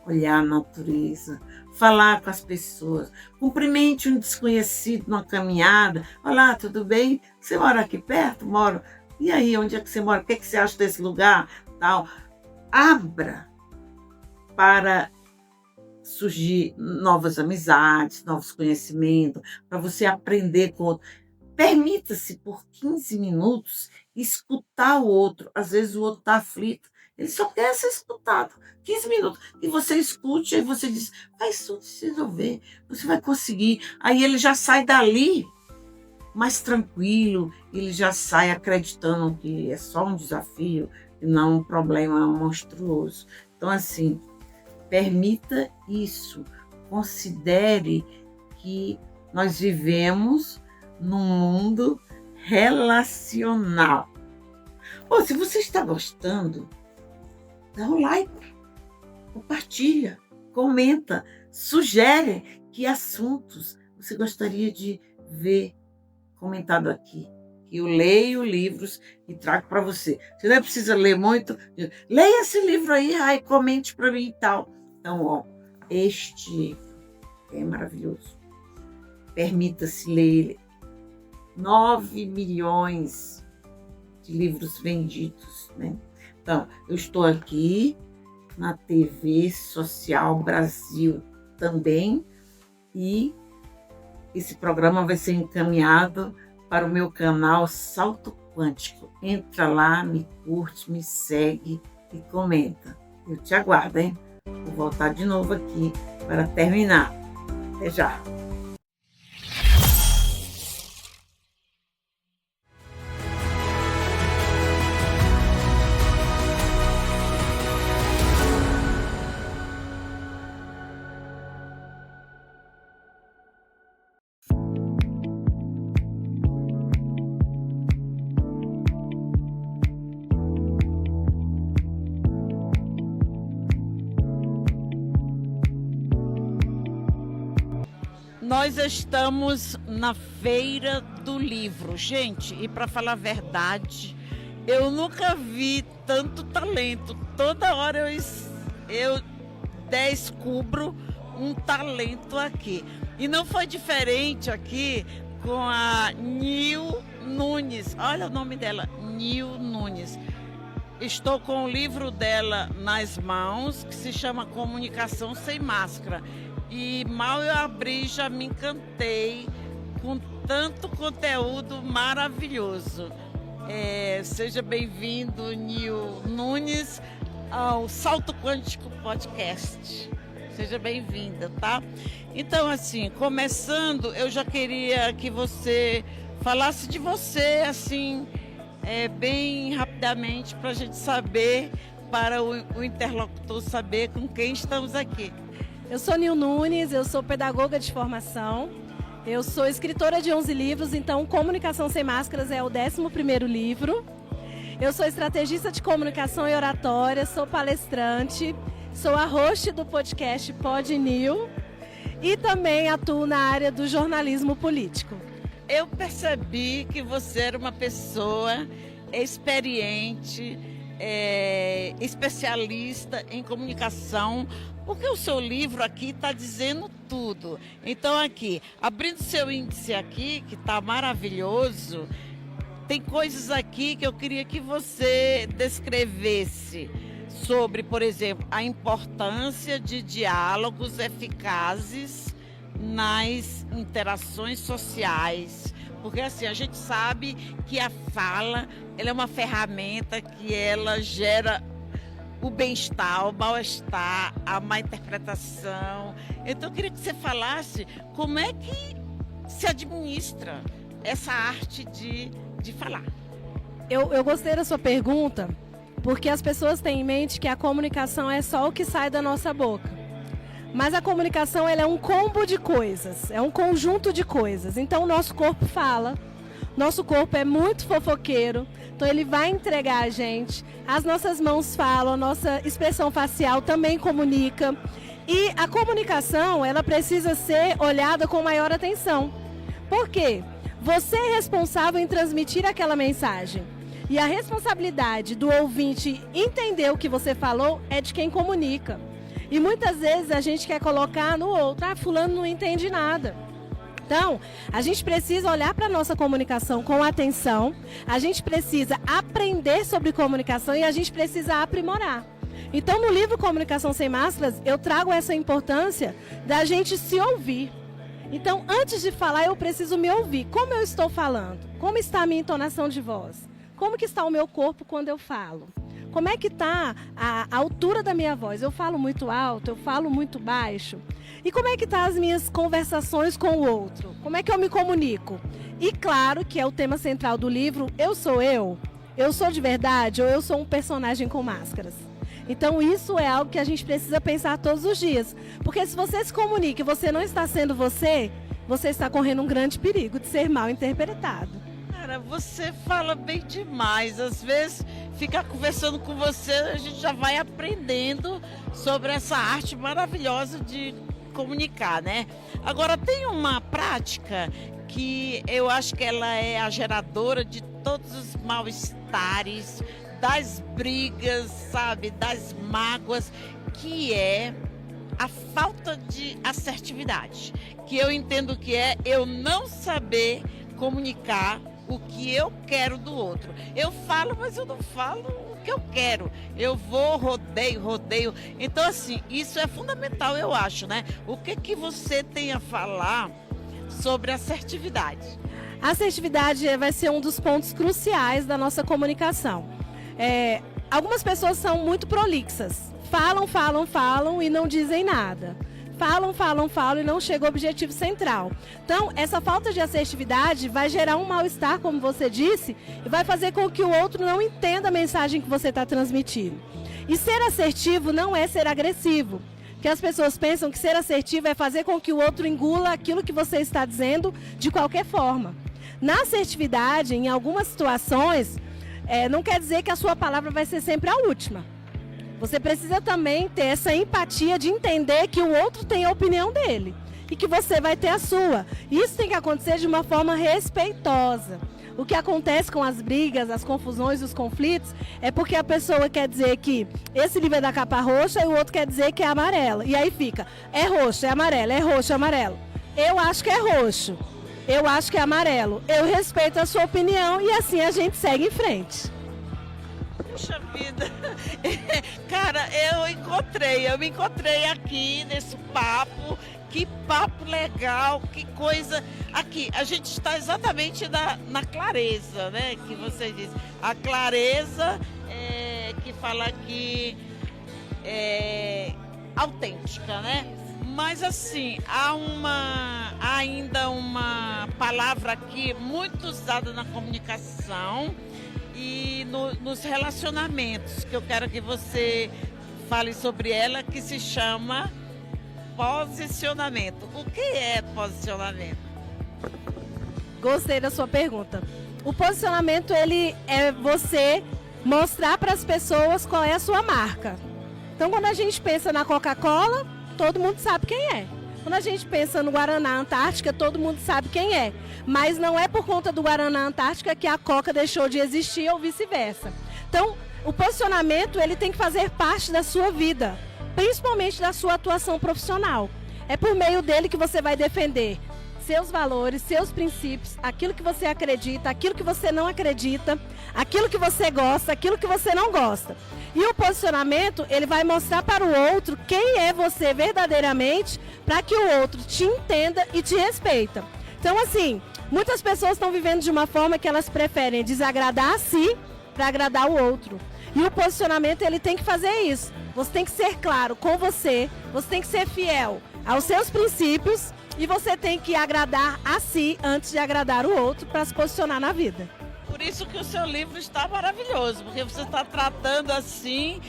Speaker 1: olhar a natureza, falar com as pessoas. Cumprimente um desconhecido numa caminhada. Olá, tudo bem? Você mora aqui perto? Moro. E aí, onde é que você mora? O que é que você acha desse lugar? Tal. Abra para surgir novas amizades, novos conhecimentos, para você aprender com o outro. Permita-se, por 15 minutos, escutar o outro. Às vezes o outro está aflito, ele só quer ser escutado. 15 minutos. E você escute, aí você diz, vai isso se resolver, você vai conseguir. Aí ele já sai dali mais tranquilo, ele já sai acreditando que é só um desafio e não um problema monstruoso. Então, assim, permita isso. Considere que nós vivemos num mundo relacional. Ou se você está gostando, dá um like, compartilha, comenta, sugere que assuntos você gostaria de ver comentado aqui. Eu leio livros e trago para você. Você não precisa ler muito. Leia esse livro aí, ai, comente para mim e tal. Então, ó, este é maravilhoso. Permita-se ler ele. 9 milhões de livros vendidos, né? Então, eu estou aqui na TV Social Brasil também e esse programa vai ser encaminhado para o meu canal Salto Quântico. Entra lá, me curte, me segue e comenta. Eu te aguardo, hein? Vou voltar de novo aqui para terminar. Até já! Nós estamos na Feira do Livro, gente, e para falar a verdade, eu nunca vi tanto talento. Toda hora eu descubro um talento aqui. E não foi diferente aqui com a Nil Nunes. Olha o nome dela, Nil Nunes. Estou com o livro dela nas mãos, que se chama Comunicação Sem Máscara. e mal eu abri, já me encantei com tanto conteúdo maravilhoso. Seja bem-vindo, Nil Nunes, ao Salto Quântico Podcast. Seja bem-vinda, tá? Então, assim, começando, eu já queria que você falasse de você, assim, bem rapidamente, para a gente saber, para o interlocutor saber com quem estamos aqui.
Speaker 12: Eu sou Nil Nunes, eu sou pedagoga de formação, eu sou escritora de 11 livros, então Comunicação Sem Máscaras é o 11º livro. Eu sou estrategista de comunicação e oratória, sou palestrante, sou a host do podcast Pod Nil e também atuo na área do jornalismo político.
Speaker 1: Eu percebi que você era uma pessoa experiente, especialista em comunicação, porque o seu livro aqui está dizendo tudo. Então aqui, abrindo seu índice aqui, que está maravilhoso, tem coisas aqui que eu queria que você descrevesse sobre, por exemplo, a importância de diálogos eficazes nas interações sociais. Porque assim, a gente sabe que a fala, ela é uma ferramenta que ela gera o bem-estar, o mal-estar, a má interpretação. Então eu queria que você falasse como é que se administra essa arte de falar.
Speaker 12: Eu gostei da sua pergunta, porque as pessoas têm em mente que a comunicação é só o que sai da nossa boca. Mas a comunicação ela é um combo de coisas, é um conjunto de coisas. Então o nosso corpo fala, nosso corpo é muito fofoqueiro, então ele vai entregar a gente. As nossas mãos falam, a nossa expressão facial também comunica. E a comunicação, ela precisa ser olhada com maior atenção. Por quê? Você é responsável em transmitir aquela mensagem. E a responsabilidade do ouvinte entender o que você falou é de quem comunica. E muitas vezes a gente quer colocar no outro, fulano não entende nada. Então, a gente precisa olhar para a nossa comunicação com atenção, a gente precisa aprender sobre comunicação e a gente precisa aprimorar. Então, no livro Comunicação Sem Máscaras, eu trago essa importância da gente se ouvir. Então, antes de falar, eu preciso me ouvir. Como eu estou falando? Como está a minha entonação de voz? Como que está o meu corpo quando eu falo? Como é que está a altura da minha voz? Eu falo muito alto, eu falo muito baixo? E como é que estão as minhas conversações com o outro? Como é que eu me comunico? E claro que é o tema central do livro, eu sou de verdade ou eu sou um personagem com máscaras? Então isso é algo que a gente precisa pensar todos os dias. Porque se você se comunica e você não está sendo você, você está correndo um grande perigo de ser mal interpretado.
Speaker 1: Cara, você fala bem demais. Às vezes, ficar conversando com você, a gente já vai aprendendo sobre essa arte maravilhosa de comunicar, né? Agora, tem uma prática que eu acho que ela é a geradora de todos os mal-estares, das brigas, sabe, das mágoas, que é a falta de assertividade. Que eu entendo que é eu não saber comunicar o que eu quero do outro. Eu falo, mas eu não falo o que eu quero. Eu vou, rodeio. Então, assim, isso é fundamental, eu acho, né? O que você tem a falar sobre assertividade?
Speaker 12: A assertividade vai ser um dos pontos cruciais da nossa comunicação. Algumas pessoas são muito prolixas. Falam e não dizem nada. Falam e não chega ao objetivo central. Então, essa falta de assertividade vai gerar um mal-estar, como você disse, e vai fazer com que o outro não entenda a mensagem que você está transmitindo. E ser assertivo não é ser agressivo. Porque as pessoas pensam que ser assertivo é fazer com que o outro engula aquilo que você está dizendo de qualquer forma. Na assertividade, em algumas situações, não quer dizer que a sua palavra vai ser sempre a última. Você precisa também ter essa empatia de entender que o outro tem a opinião dele e que você vai ter a sua. Isso tem que acontecer de uma forma respeitosa. O que acontece com as brigas, as confusões, os conflitos, é porque a pessoa quer dizer que esse livro é da capa roxa e o outro quer dizer que é amarela. E aí fica, é roxo, é amarelo, é roxo, é amarelo. Eu acho que é roxo, eu acho que é amarelo. Eu respeito a sua opinião e assim a gente segue em frente.
Speaker 1: Puxa vida, cara, eu me encontrei aqui nesse papo Que papo legal, que coisa. Aqui, a gente está exatamente na clareza, né? Que você diz. A clareza que fala aqui é autêntica, né? Mas assim, há ainda uma palavra aqui muito usada na comunicação e nos relacionamentos, que eu quero que você fale sobre ela, que se chama posicionamento. O que é posicionamento?
Speaker 12: Gostei da sua pergunta. O posicionamento, ele é você mostrar para as pessoas qual é a sua marca. Então, quando a gente pensa na Coca-Cola, todo mundo sabe quem é. Quando a gente pensa no Guaraná Antártica, todo mundo sabe quem é. Mas não é por conta do Guaraná Antártica que a Coca deixou de existir ou vice-versa. Então, o posicionamento, ele tem que fazer parte da sua vida, principalmente da sua atuação profissional. É por meio dele que você vai defender seus valores, seus princípios, aquilo que você acredita, aquilo que você não acredita, aquilo que você gosta, aquilo que você não gosta. E o posicionamento, ele vai mostrar para o outro quem é você verdadeiramente, para que o outro te entenda e te respeita. Então, assim, muitas pessoas estão vivendo de uma forma que elas preferem desagradar a si para agradar o outro. E o posicionamento, ele tem que fazer isso. Você tem que ser claro com você tem que ser fiel aos seus princípios e você tem que agradar a si antes de agradar o outro para se posicionar na vida.
Speaker 1: Por isso que o seu livro está maravilhoso, porque você está tratando assim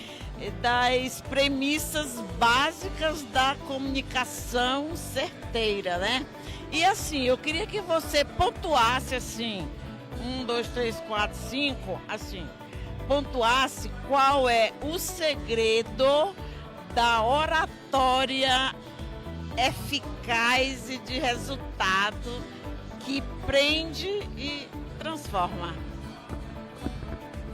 Speaker 1: das premissas básicas da comunicação certeira, né? E assim, eu queria que você pontuasse assim, 1, 2, 3, 4, 5, assim, pontuasse qual é o segredo da oratória eficaz e de resultado que prende e transforma.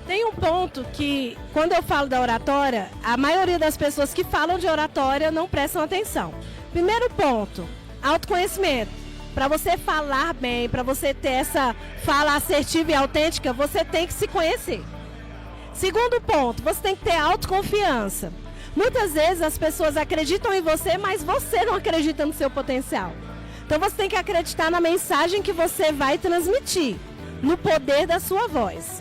Speaker 12: Tem um ponto que, quando eu falo da oratória, a maioria das pessoas que falam de oratória não prestam atenção. Primeiro ponto, autoconhecimento. Para você falar bem, para você ter essa fala assertiva e autêntica, você tem que se conhecer. Segundo ponto, você tem que ter autoconfiança. Muitas vezes as pessoas acreditam em você, mas você não acredita no seu potencial. Então você tem que acreditar na mensagem que você vai transmitir, no poder da sua voz.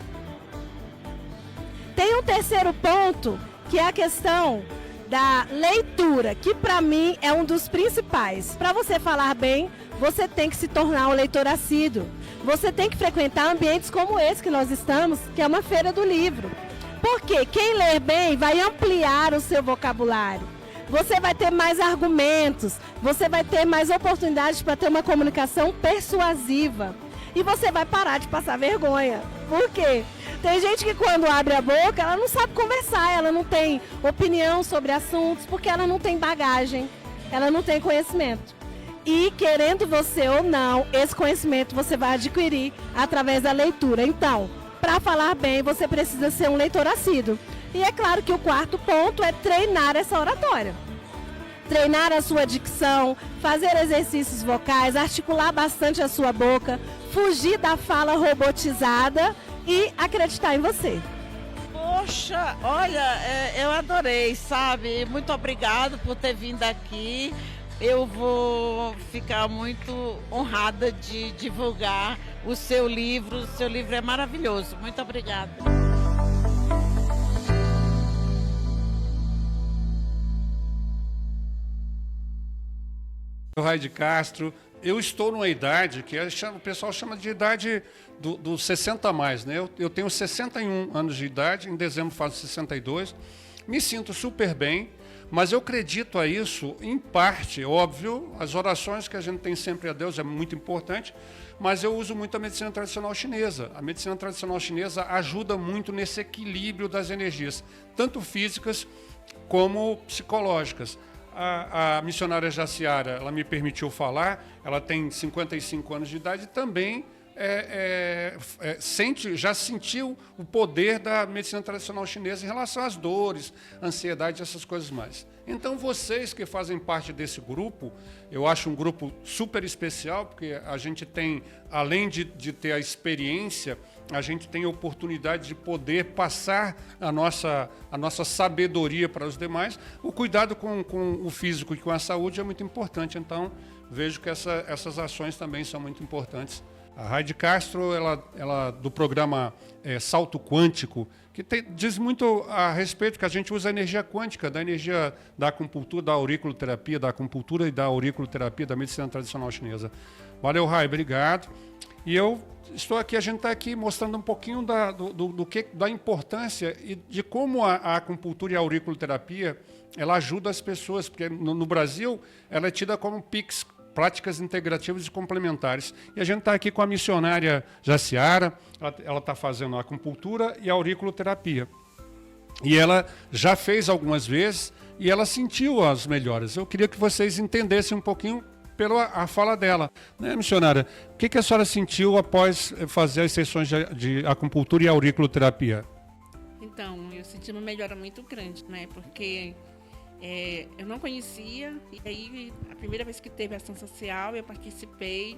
Speaker 12: Tem um terceiro ponto, que é a questão da leitura, que para mim é um dos principais. Para você falar bem, você tem que se tornar um leitor assíduo. Você tem que frequentar ambientes como esse que nós estamos, que é uma feira do livro. Porque quem ler bem vai ampliar o seu vocabulário. Você vai ter mais argumentos, você vai ter mais oportunidades para ter uma comunicação persuasiva. E você vai parar de passar vergonha. Por quê? Tem gente que quando abre a boca, ela não sabe conversar, ela não tem opinião sobre assuntos, porque ela não tem bagagem, ela não tem conhecimento. E querendo você ou não, esse conhecimento você vai adquirir através da leitura. Então, para falar bem, você precisa ser um leitor assíduo. E é claro que o quarto ponto é treinar essa oratória. Treinar a sua dicção, fazer exercícios vocais, articular bastante a sua boca, fugir da fala robotizada e acreditar em você.
Speaker 1: Poxa, olha, eu adorei, sabe? Muito obrigado por ter vindo aqui. Eu vou ficar muito honrada de divulgar o seu livro. O seu livro é maravilhoso. Muito obrigada.
Speaker 13: Raide Castro, eu estou numa idade que o pessoal chama de idade dos 60 a mais, né? Eu tenho 61 anos de idade, em dezembro faço 62, me sinto super bem, mas eu acredito a isso, em parte, óbvio, as orações que a gente tem sempre a Deus é muito importante, mas eu uso muito a medicina tradicional chinesa. A medicina tradicional chinesa ajuda muito nesse equilíbrio das energias, tanto físicas como psicológicas. A missionária Jaciara, ela me permitiu falar, ela tem 55 anos de idade e também já sentiu o poder da medicina tradicional chinesa em relação às dores, ansiedade, essas coisas mais. Então, vocês que fazem parte desse grupo, eu acho um grupo super especial, porque a gente tem, além de ter a experiência, a gente tem a oportunidade de poder passar a nossa sabedoria para os demais. O cuidado com o físico e com a saúde é muito importante, então vejo que essas ações também são muito importantes. A Heide Castro, ela do programa Salto Quântico, que diz muito a respeito que a gente usa a energia quântica, da energia da acupuntura, da auriculoterapia, da acupuntura e da auriculoterapia da medicina tradicional chinesa. Valeu, Rai, obrigado. E a gente está aqui mostrando um pouquinho da importância e de como a acupuntura e a auriculoterapia, ela ajuda as pessoas, porque no Brasil ela é tida como PICs, práticas integrativas e complementares. E a gente está aqui com a missionária Jaciara, ela está fazendo a acupuntura e a auriculoterapia. E ela já fez algumas vezes e ela sentiu as melhoras. Eu queria que vocês entendessem um pouquinho pela fala dela. Né, missionária? O que a senhora sentiu após fazer as sessões de acupuntura e auriculoterapia?
Speaker 14: Então, eu senti uma melhora muito grande, né? Porque eu não conhecia, e aí a primeira vez que teve ação social, eu participei,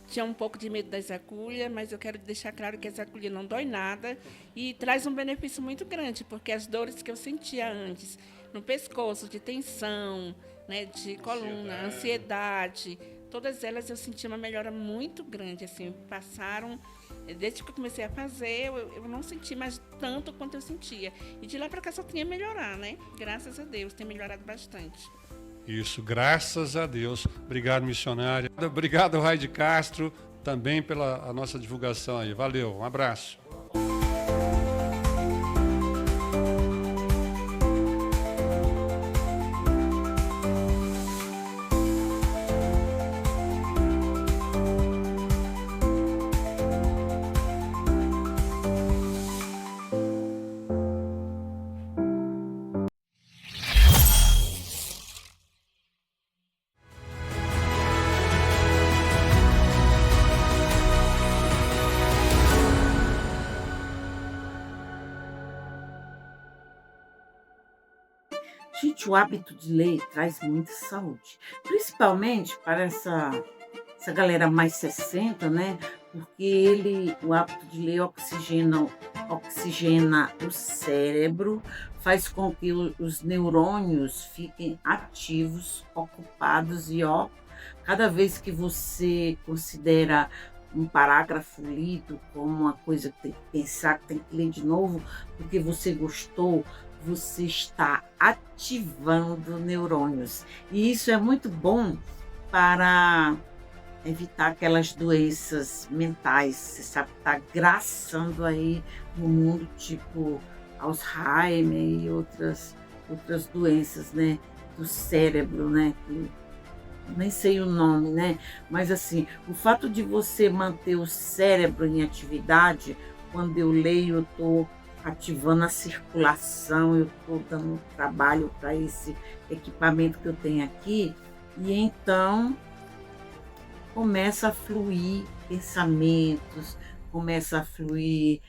Speaker 14: tinha um pouco de medo das agulhas, mas eu quero deixar claro que as agulhas não dói nada e traz um benefício muito grande, porque as dores que eu sentia antes, no pescoço, de tensão, né, de coluna, ansiedade, todas elas eu senti uma melhora muito grande, assim, passaram. Desde que eu comecei a fazer, eu não senti mais tanto quanto eu sentia. E de lá para cá só tinha melhorar, né? Graças a Deus, tem melhorado bastante.
Speaker 13: Isso, graças a Deus. Obrigado, missionária. Obrigado, Heide Castro, também pela nossa divulgação aí. Valeu, um abraço.
Speaker 1: Gente, o hábito de ler traz muita saúde, principalmente para essa galera mais 60, né? Porque o hábito de ler oxigena o cérebro, faz com que os neurônios fiquem ativos, ocupados e cada vez que você considera um parágrafo lido como uma coisa que tem que pensar, que tem que ler de novo, porque você gostou, você está ativando neurônios. E isso é muito bom para evitar aquelas doenças mentais. Você sabe que está graçando aí no mundo, tipo Alzheimer e outras doenças, né, do cérebro, né, que nem sei o nome, né, mas assim, o fato de você manter o cérebro em atividade, quando eu leio, eu estou ativando a circulação, eu estou dando trabalho para esse equipamento que eu tenho aqui, e então começa a fluir pensamentos, começa a fluir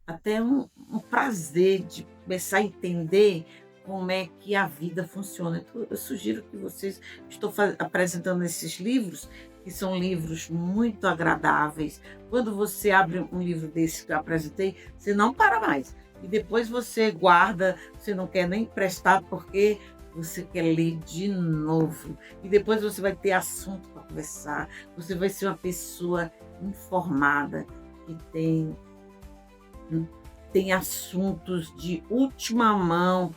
Speaker 1: até um prazer de começar a entender como é que a vida funciona. Então, eu sugiro que vocês, estou apresentando esses livros, que são livros muito agradáveis. Quando você abre um livro desse que eu apresentei, você não para mais. E depois você guarda, você não quer nem emprestar porque você quer ler de novo. E depois você vai ter assunto para conversar, você vai ser uma pessoa informada, que tem assuntos de última mão,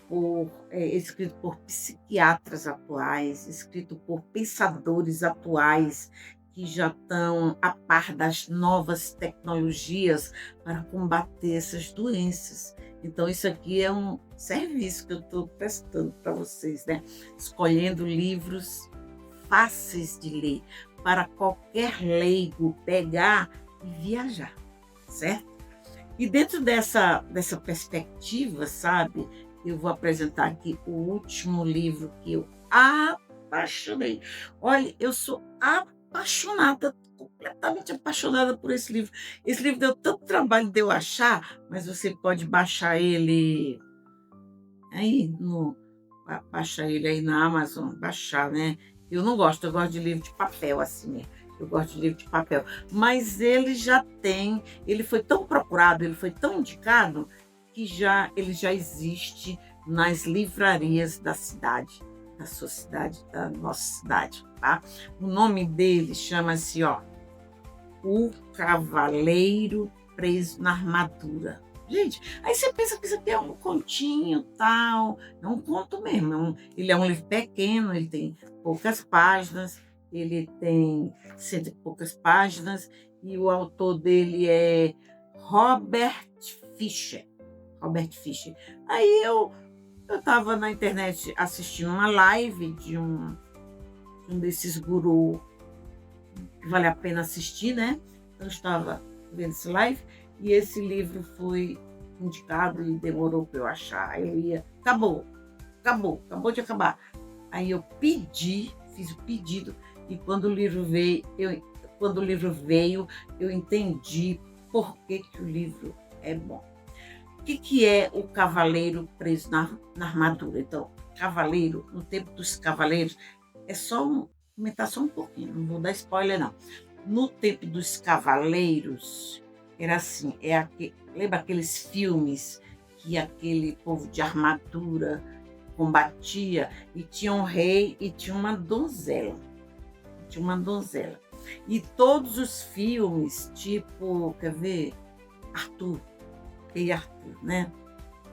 Speaker 1: escrito por psiquiatras atuais, escrito por pensadores atuais que já estão a par das novas tecnologias para combater essas doenças. Então, isso aqui é um serviço que eu estou prestando para vocês, né? Escolhendo livros fáceis de ler, para qualquer leigo pegar e viajar, certo? E dentro dessa perspectiva, sabe, eu vou apresentar aqui o último livro que eu apaixonei. Olha, eu sou apaixonada completamente apaixonada por esse livro. Esse livro deu tanto trabalho de eu achar, mas você pode baixar ele aí baixar ele aí na Amazon, baixar, né? Eu não gosto, eu gosto de livro de papel assim, eu gosto de livro de papel. Mas ele já tem, ele foi tão procurado, ele foi tão indicado, que ele já existe nas livrarias da cidade, da sua cidade, da nossa cidade, tá? O nome dele chama-se, O Cavaleiro Preso na Armadura. Gente, aí você pensa que isso aqui é um continho, tal, é um conto mesmo, ele é um livro pequeno, ele tem poucas páginas, ele tem 100 e poucas páginas, e o autor dele é Robert Fisher. Aí eu estava na internet assistindo uma live de um desses gurus que vale a pena assistir, né? Eu estava vendo esse live e esse livro foi indicado e demorou para eu achar. Aí eu ia, acabou de acabar. Aí eu fiz o pedido e quando o livro veio, eu entendi por que o livro é bom. O que é o cavaleiro preso na armadura? Então, cavaleiro, no tempo dos cavaleiros, é só comentar só um pouquinho, não vou dar spoiler não. No tempo dos cavaleiros, era assim, lembra aqueles filmes que aquele povo de armadura combatia e tinha um rei e tinha uma donzela. E todos os filmes, tipo, quer ver? Rei Arthur, né?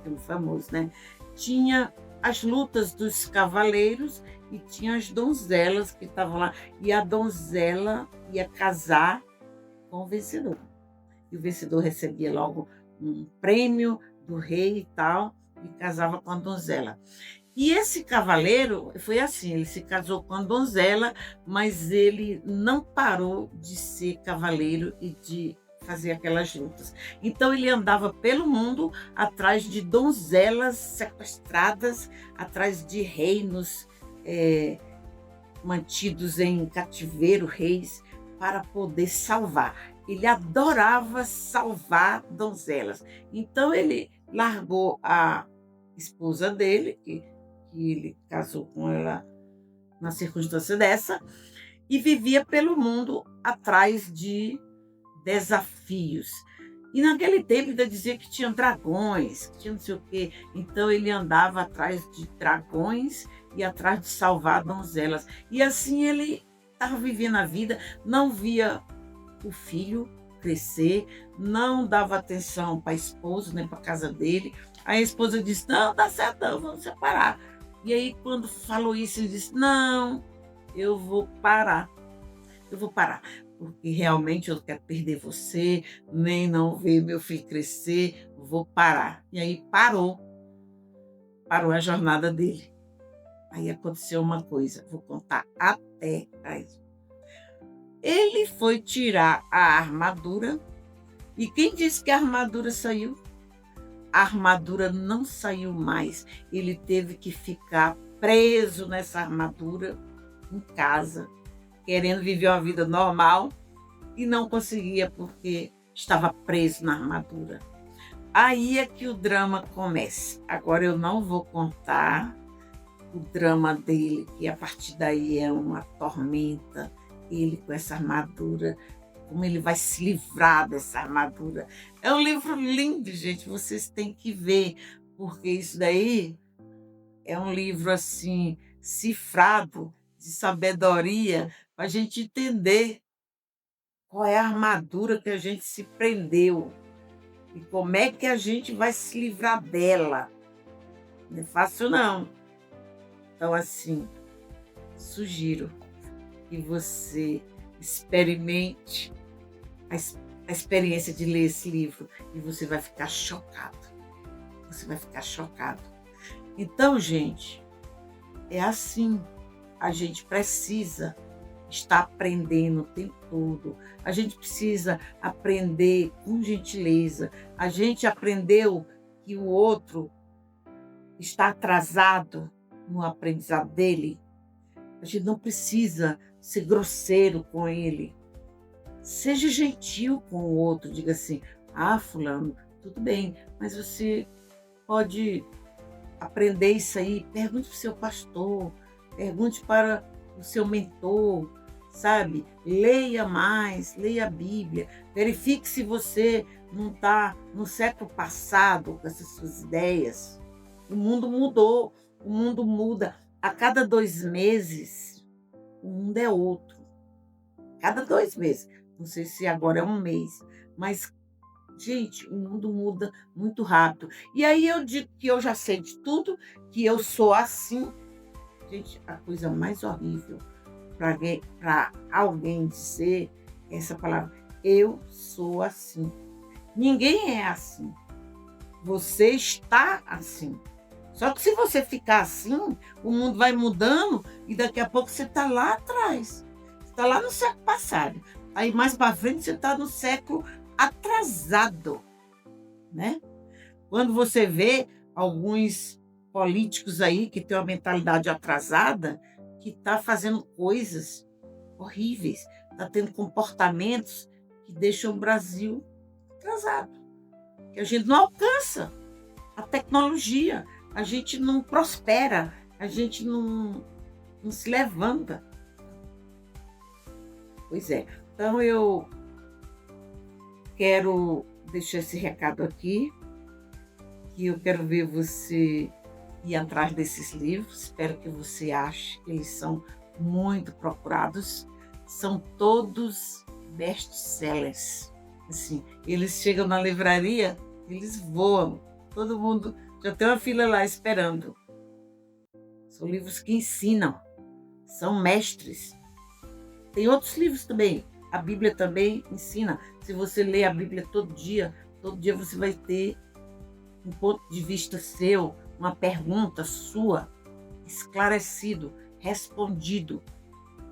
Speaker 1: Filme famoso, né? Tinha as lutas dos cavaleiros e tinha as donzelas que estavam lá. E a donzela ia casar com o vencedor. E o vencedor recebia logo um prêmio do rei e tal, e casava com a donzela. E esse cavaleiro foi assim, ele se casou com a donzela, mas ele não parou de ser cavaleiro e de fazer aquelas lutas. Então ele andava pelo mundo atrás de donzelas sequestradas, atrás de reinos mantidos em cativeiro, reis, para poder salvar. Ele adorava salvar donzelas. Então ele largou a esposa dele, que ele casou com ela na circunstância dessa, e vivia pelo mundo atrás de desafios. E naquele tempo ainda dizia que tinha dragões, que tinha não sei o quê. Então ele andava atrás de dragões e atrás de salvar donzelas. E assim ele estava vivendo a vida, não via o filho crescer, não dava atenção para a esposa, nem para a casa dele. Aí a esposa disse, não, dá certo, não, vamos separar. E aí quando falou isso, ele disse, não, eu vou parar, porque realmente eu não quero perder você, nem não ver meu filho crescer, vou parar. E aí parou a jornada dele. Aí aconteceu uma coisa, vou contar até aí. Ele foi tirar a armadura, e quem disse que a armadura saiu? A armadura não saiu mais. Ele teve que ficar preso nessa armadura em casa, querendo viver uma vida normal, e não conseguia porque estava preso na armadura. Aí é que o drama começa. Agora eu não vou contar o drama dele, que a partir daí é uma tormenta, ele com essa armadura, como ele vai se livrar dessa armadura. É um livro lindo, gente, vocês têm que ver, porque isso daí é um livro assim, cifrado, de sabedoria, para a gente entender qual é a armadura que a gente se prendeu e como é que a gente vai se livrar dela. Não é fácil, não. Então, assim, sugiro que você experimente a experiência de ler esse livro e você vai ficar chocado. Você vai ficar chocado. Então, gente, é assim. A gente precisa estar aprendendo o tempo todo. A gente precisa aprender com gentileza. A gente aprendeu que o outro está atrasado no aprendizado dele. A gente não precisa ser grosseiro com ele. Seja gentil com o outro, diga assim, fulano, tudo bem, mas você pode aprender isso aí, pergunte para o seu pastor, pergunte para o seu mentor, sabe? Leia mais, leia a Bíblia, verifique se você não está no século passado com essas suas ideias. O mundo mudou, o mundo muda. A cada 2 meses, o mundo é outro. Cada 2 meses. Não sei se agora é 1 mês, mas, gente, o mundo muda muito rápido. E aí eu digo que eu já sei de tudo, que eu sou assim. Gente, a coisa mais horrível para alguém dizer essa palavra, eu sou assim. Ninguém é assim. Você está assim. Só que se você ficar assim, o mundo vai mudando e daqui a pouco você está lá atrás. Você está lá no século passado. Aí mais para frente você está no século atrasado, né? Quando você vê alguns políticos aí que têm uma mentalidade atrasada, que está fazendo coisas horríveis, está tendo comportamentos que deixam o Brasil atrasado. Que a gente não alcança a tecnologia, a gente não prospera, a gente não se levanta. Pois é, então eu quero deixar esse recado aqui, que eu quero ver você ir atrás desses livros, espero que você ache, eles são muito procurados, são todos best-sellers. Assim, eles chegam na livraria, eles voam, todo mundo já tem uma fila lá esperando. São livros que ensinam, são mestres. Tem outros livros também, a Bíblia também ensina. Se você lê a Bíblia todo dia você vai ter um ponto de vista seu, uma pergunta sua, esclarecido, respondido.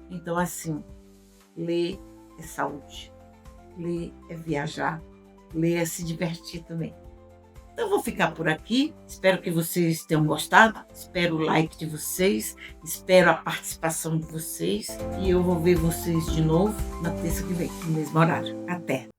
Speaker 1: Então, assim, ler é saúde, ler é viajar, ler é se divertir também. Então, eu vou ficar por aqui. Espero que vocês tenham gostado. Espero o like de vocês. Espero a participação de vocês. E eu vou ver vocês de novo na terça que vem, no mesmo horário. Até!